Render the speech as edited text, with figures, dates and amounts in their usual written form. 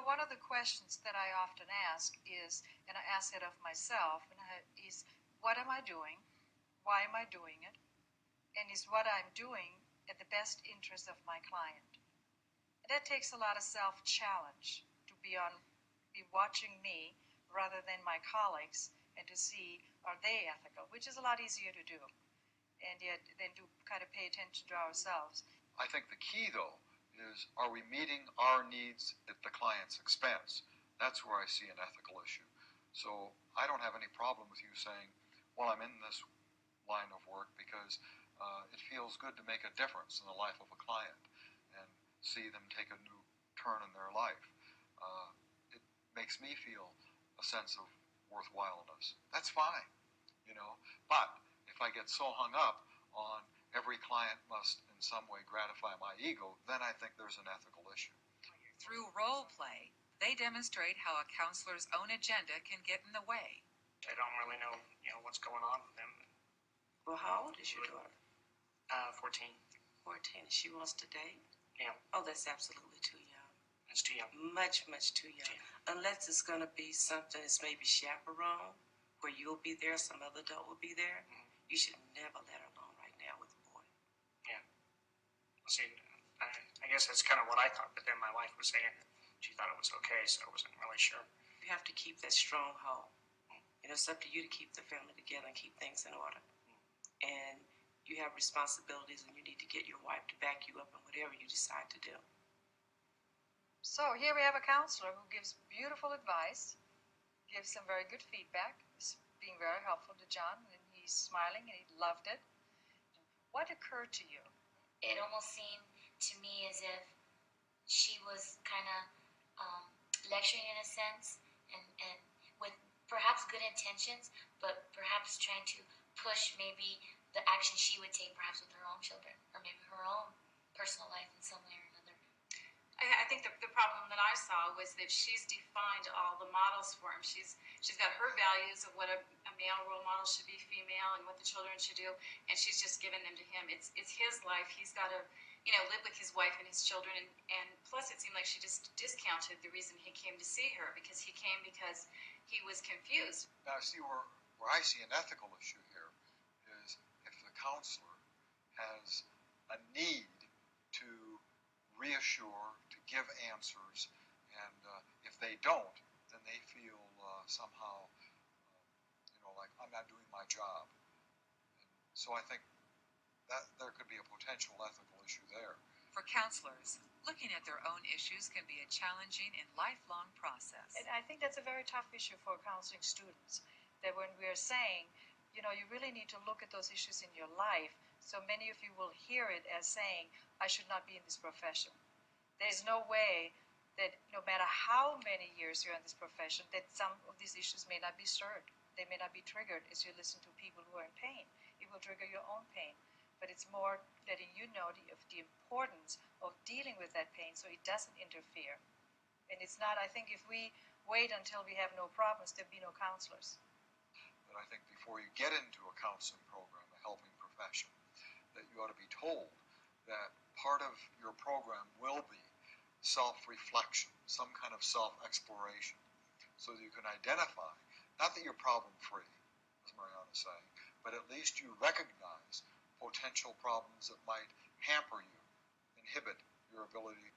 One of the questions that I often ask is, and I ask it of myself, is what am I doing? Why am I doing it? And is what I'm doing at the best interest of my client? And that takes a lot of self-challenge to be watching me rather than my colleagues and to see are they ethical, which is a lot easier to do, and yet then to kind of pay attention to ourselves. I think the key, though, is are we meeting our needs at the client's expense? That's where I see an ethical issue. So I don't have any problem with you saying, well, I'm in this line of work because it feels good to make a difference in the life of a client and see them take a new turn in their life. It makes me feel a sense of worthwhileness. That's fine, But if I get so hung up on every client must in some way gratify my ego, then I think there's an ethical issue. Through role play, they demonstrate how a counselor's own agenda can get in the way. I don't really know, what's going on with them. Well, how old is your daughter? 14. 14. She wants to date? Yeah. Oh, that's absolutely too young. It's too young. Much, much too young. Unless it's going to be something that's maybe chaperone, where you'll be there, some other adult will be there. Mm-hmm. You should never let her alone right now with a boy. Yeah. Well, see, I guess that's kind of what I thought, but then my wife was saying that she thought it was okay, so I wasn't really sure. You have to keep that stronghold. It's up to you to keep the family together and keep things in order. And you have responsibilities, and you need to get your wife to back you up in whatever you decide to do. So here we have a counselor who gives beautiful advice, gives some very good feedback, is being very helpful to John, and he's smiling, and he loved it. What occurred to you? It almost seemed to me as if she was kind of lecturing in a sense, and with perhaps good intentions, but perhaps trying to push maybe the action she would take perhaps with her own children, or maybe her own personal life in some way or another. I think the problem that I saw was that she's defined all the models for him. She's got her values of what a male role model should be, female, and what the children should do, and she's just given them to him. It's his life. He's got to live with his wife and his children, and plus it seemed like she just discounted the reason he came to see her, because he came because he was confused. Now, see, where I see an ethical issue here is if the counselor has a need to reassure, to give answers, and if they don't, then they feel somehow, like I'm not doing my job. And so I think that there could be a potential ethical issue there. For counselors, looking at their own issues can be a challenging and lifelong process. And I think that's a very tough issue for counseling students, that when we're saying, you really need to look at those issues in your life, so many of you will hear it as saying, I should not be in this profession. There's no way that no matter how many years you're in this profession, that some of these issues may not be stirred. They may not be triggered as you listen to people who are in pain. It will trigger your own pain. But it's more letting you know of the importance of dealing with that pain so it doesn't interfere. And it's not, I think if we wait until we have no problems, there'll be no counselors. But I think before you get into a counseling program, a helping profession, that you ought to be told that part of your program will be self-reflection, some kind of self-exploration, so that you can identify, not that you're problem-free, as Mariana's saying, but at least you recognize potential problems that might hamper you, inhibit your ability